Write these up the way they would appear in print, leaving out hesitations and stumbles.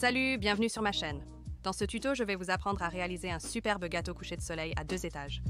Salut, bienvenue sur ma chaîne. Dans ce tuto, je vais vous apprendre à réaliser un superbe gâteau couché de soleil à 2 étages.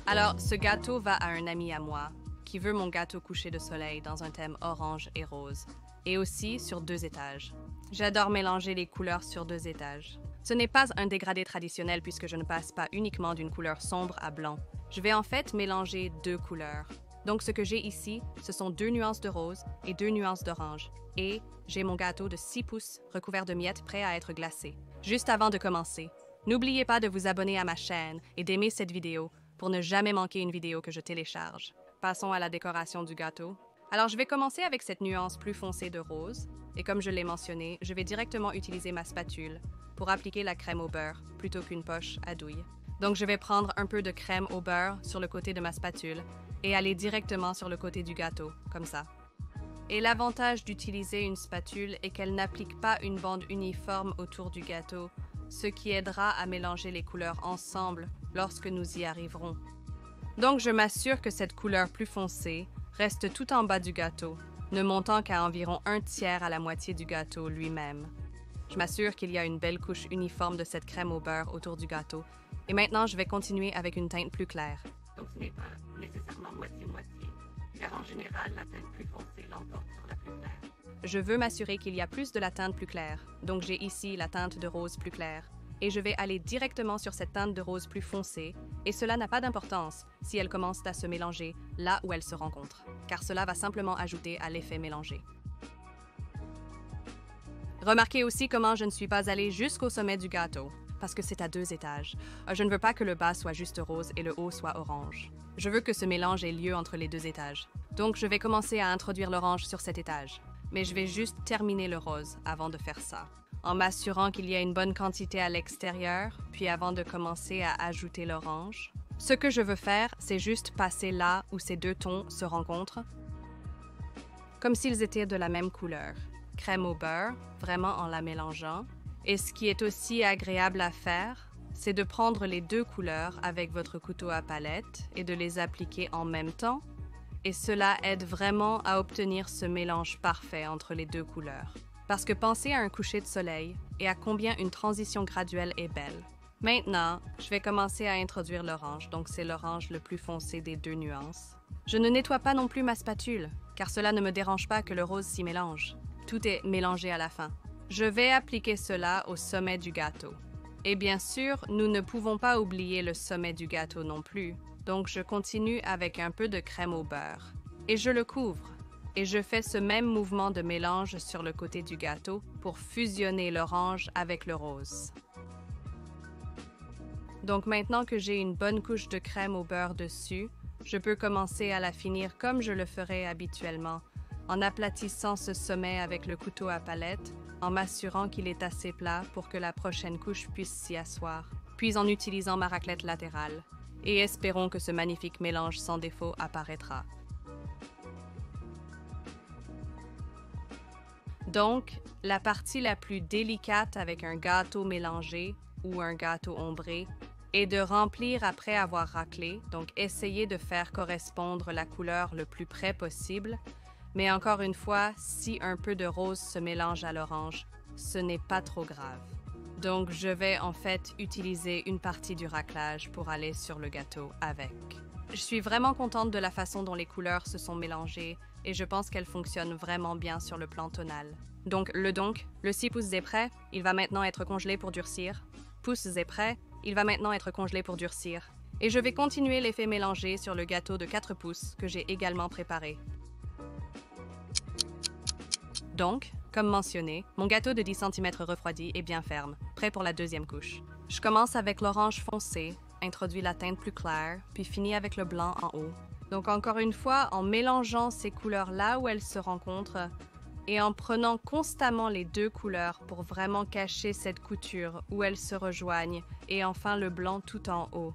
Alors, ce gâteau va à un ami à moi, qui veut mon gâteau couché de soleil dans un thème orange et rose, et aussi sur 2 étages. J'adore mélanger les couleurs sur 2 étages. Ce n'est pas un dégradé traditionnel puisque je ne passe pas uniquement d'une couleur sombre à blanc. Je vais en fait mélanger 2 couleurs. Donc ce que j'ai ici, ce sont 2 nuances de rose et 2 nuances d'orange. Et j'ai mon gâteau de 6 pouces recouvert de miettes prêt à être glacé. Juste avant de commencer, n'oubliez pas de vous abonner à ma chaîne et d'aimer cette vidéo pour ne jamais manquer une vidéo que je télécharge. Passons à la décoration du gâteau. Alors je vais commencer avec cette nuance plus foncée de rose. Et comme je l'ai mentionné, je vais directement utiliser ma spatule pour appliquer la crème au beurre plutôt qu'une poche à douille. Donc je vais prendre un peu de crème au beurre sur le côté de ma spatule et aller directement sur le côté du gâteau, comme ça. Et l'avantage d'utiliser une spatule est qu'elle n'applique pas une bande uniforme autour du gâteau, ce qui aidera à mélanger les couleurs ensemble lorsque nous y arriverons. Donc je m'assure que cette couleur plus foncée reste tout en bas du gâteau, ne montant qu'à environ 1/3 à la moitié du gâteau lui-même. Je m'assure qu'il y a une belle couche uniforme de cette crème au beurre autour du gâteau. Et maintenant, je vais continuer avec une teinte plus claire. Donc ce n'est pas nécessairement moitié-moitié, car en général, la teinte plus foncée l'emporte sur la plus claire. Je veux m'assurer qu'il y a plus de la teinte plus claire, donc j'ai ici la teinte de rose plus claire. Et je vais aller directement sur cette teinte de rose plus foncée, et cela n'a pas d'importance si elles commencent à se mélanger là où elles se rencontrent, car cela va simplement ajouter à l'effet mélangé. Remarquez aussi comment je ne suis pas allée jusqu'au sommet du gâteau, parce que c'est à 2 étages. Je ne veux pas que le bas soit juste rose et le haut soit orange. Je veux que ce mélange ait lieu entre les 2 étages. Donc je vais commencer à introduire l'orange sur cet étage. Mais je vais juste terminer le rose avant de faire ça, en m'assurant qu'il y a une bonne quantité à l'extérieur, puis avant de commencer à ajouter l'orange. Ce que je veux faire, c'est juste passer là où ces 2 tons se rencontrent, comme s'ils étaient de la même couleur. Crème au beurre, vraiment en la mélangeant. Et ce qui est aussi agréable à faire, c'est de prendre les 2 couleurs avec votre couteau à palette et de les appliquer en même temps. Et cela aide vraiment à obtenir ce mélange parfait entre les 2 couleurs. Parce que pensez à un coucher de soleil et à combien une transition graduelle est belle. Maintenant, je vais commencer à introduire l'orange, donc c'est l'orange le plus foncé des 2 nuances. Je ne nettoie pas non plus ma spatule, car cela ne me dérange pas que le rose s'y mélange. Tout est mélangé à la fin. Je vais appliquer cela au sommet du gâteau. Et bien sûr, nous ne pouvons pas oublier le sommet du gâteau non plus, donc je continue avec un peu de crème au beurre. Et je le couvre. Et je fais ce même mouvement de mélange sur le côté du gâteau pour fusionner l'orange avec le rose. Donc maintenant que j'ai une bonne couche de crème au beurre dessus, je peux commencer à la finir comme je le ferais habituellement, en aplatissant ce sommet avec le couteau à palette, en m'assurant qu'il est assez plat pour que la prochaine couche puisse s'y asseoir, puis en utilisant ma raclette latérale, et espérons que ce magnifique mélange sans défaut apparaîtra. Donc, la partie la plus délicate avec un gâteau mélangé ou un gâteau ombré est de remplir après avoir raclé, donc essayer de faire correspondre la couleur le plus près possible. Mais encore une fois, si un peu de rose se mélange à l'orange, ce n'est pas trop grave. Donc je vais en fait utiliser une partie du raclage pour aller sur le gâteau avec. Je suis vraiment contente de la façon dont les couleurs se sont mélangées et je pense qu'elles fonctionnent vraiment bien sur le plan tonal. Donc, le 6 pouces est prêt, il va maintenant être congelé pour durcir. Pouces est prêt, il va maintenant être congelé pour durcir. Et je vais continuer l'effet mélangé sur le gâteau de 4 pouces que j'ai également préparé. Donc, comme mentionné, mon gâteau de 10 cm refroidi est bien ferme, prêt pour la 2e couche. Je commence avec l'orange foncé, introduis la teinte plus claire, puis finis avec le blanc en haut. Donc encore une fois, en mélangeant ces couleurs là où elles se rencontrent et en prenant constamment les 2 couleurs pour vraiment cacher cette couture où elles se rejoignent et enfin le blanc tout en haut.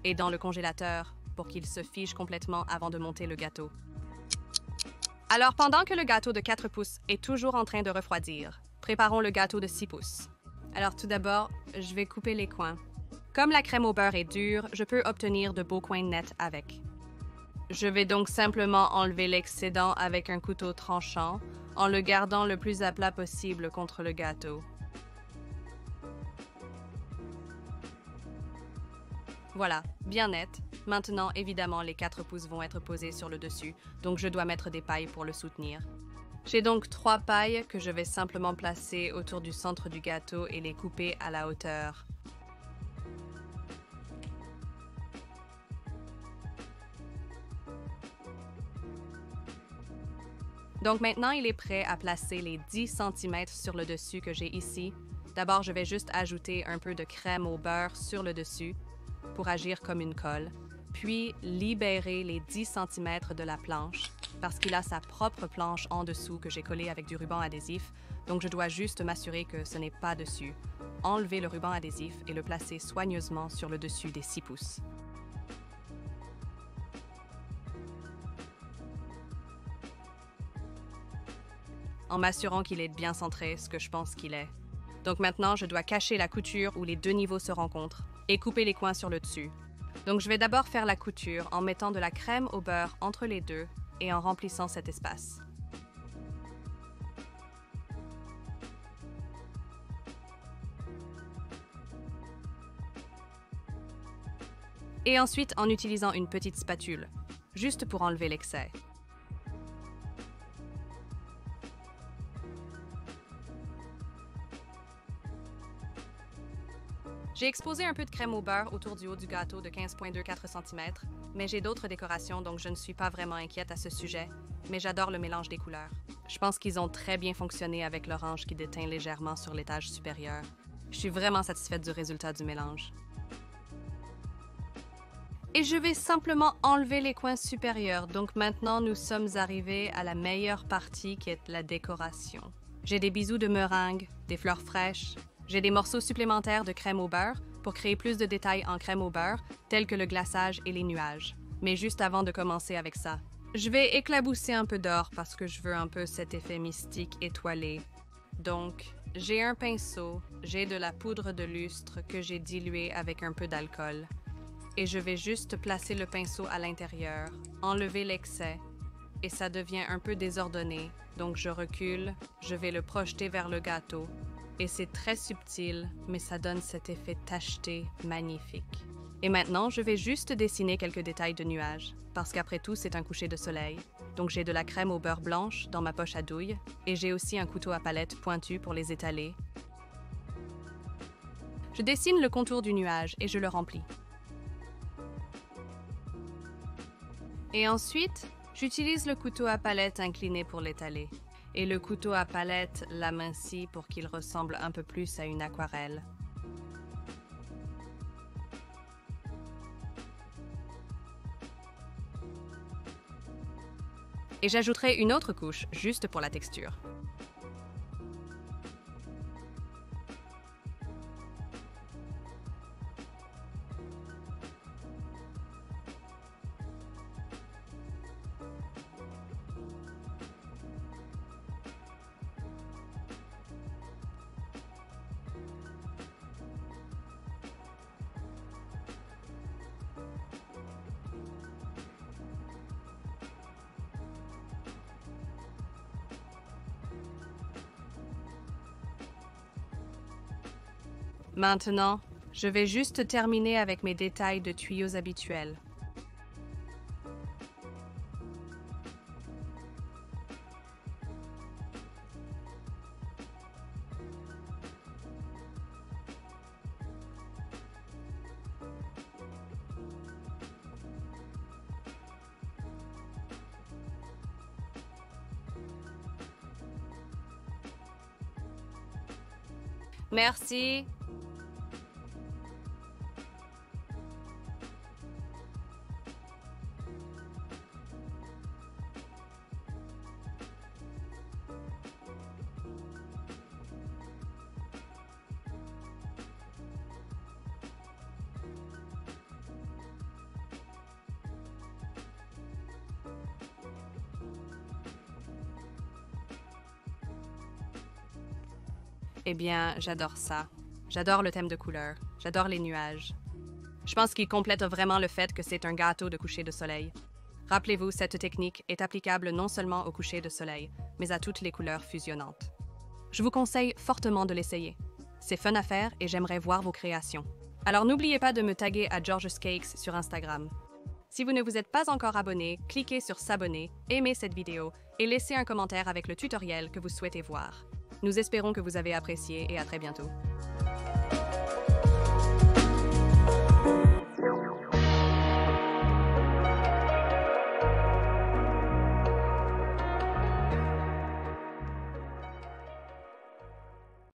Et dans le congélateur pour qu'il se fige complètement avant de monter le gâteau. Alors, pendant que le gâteau de 4 pouces est toujours en train de refroidir, préparons le gâteau de 6 pouces. Alors, tout d'abord, je vais couper les coins. Comme la crème au beurre est dure, je peux obtenir de beaux coins nets avec. Je vais donc simplement enlever l'excédent avec un couteau tranchant, en le gardant le plus à plat possible contre le gâteau. Voilà, bien net. Maintenant, évidemment, les 4 pouces vont être posés sur le dessus, donc je dois mettre des pailles pour le soutenir. J'ai donc 3 pailles que je vais simplement placer autour du centre du gâteau et les couper à la hauteur. Donc maintenant, il est prêt à placer les 10 cm sur le dessus que j'ai ici. D'abord, je vais juste ajouter un peu de crème au beurre sur le dessus pour agir comme une colle, puis libérer les 10 cm de la planche parce qu'il a sa propre planche en dessous que j'ai collée avec du ruban adhésif, donc je dois juste m'assurer que ce n'est pas dessus. Enlever le ruban adhésif et le placer soigneusement sur le dessus des 6 pouces. En m'assurant qu'il est bien centré, ce que je pense qu'il est. Donc maintenant, je dois cacher la couture où les 2 niveaux se rencontrent et couper les coins sur le dessus. Donc je vais d'abord faire la couture en mettant de la crème au beurre entre les deux et en remplissant cet espace. Et ensuite en utilisant une petite spatule, juste pour enlever l'excès. J'ai exposé un peu de crème au beurre autour du haut du gâteau de 15,24 cm, mais j'ai d'autres décorations donc je ne suis pas vraiment inquiète à ce sujet, mais j'adore le mélange des couleurs. Je pense qu'ils ont très bien fonctionné avec l'orange qui déteint légèrement sur l'étage supérieur. Je suis vraiment satisfaite du résultat du mélange. Et je vais simplement enlever les coins supérieurs, donc maintenant nous sommes arrivés à la meilleure partie qui est la décoration. J'ai des bisous de meringue, des fleurs fraîches. J'ai des morceaux supplémentaires de crème au beurre pour créer plus de détails en crème au beurre, tels que le glaçage et les nuages. Mais juste avant de commencer avec ça, je vais éclabousser un peu d'or parce que je veux un peu cet effet mystique étoilé. Donc, j'ai un pinceau, j'ai de la poudre de lustre que j'ai diluée avec un peu d'alcool. Et je vais juste placer le pinceau à l'intérieur, enlever l'excès, et ça devient un peu désordonné. Donc je recule, je vais le projeter vers le gâteau. Et c'est très subtil, mais ça donne cet effet tacheté magnifique. Et maintenant, je vais juste dessiner quelques détails de nuages, parce qu'après tout, c'est un coucher de soleil. Donc j'ai de la crème au beurre blanche dans ma poche à douille, et j'ai aussi un couteau à palette pointu pour les étaler. Je dessine le contour du nuage et je le remplis. Et ensuite, j'utilise le couteau à palette incliné pour l'étaler. Et le couteau à palette l'amincit pour qu'il ressemble un peu plus à une aquarelle. Et j'ajouterai une autre couche, juste pour la texture. Maintenant, je vais juste terminer avec mes détails de tuyaux habituels. Merci. Eh bien, j'adore ça. J'adore le thème de couleur. J'adore les nuages. Je pense qu'il complète vraiment le fait que c'est un gâteau de coucher de soleil. Rappelez-vous, cette technique est applicable non seulement au coucher de soleil, mais à toutes les couleurs fusionnantes. Je vous conseille fortement de l'essayer. C'est fun à faire et j'aimerais voir vos créations. Alors n'oubliez pas de me taguer à George's Cakes sur Instagram. Si vous ne vous êtes pas encore abonné, cliquez sur s'abonner, aimez cette vidéo et laissez un commentaire avec le tutoriel que vous souhaitez voir. Nous espérons que vous avez apprécié et à très bientôt.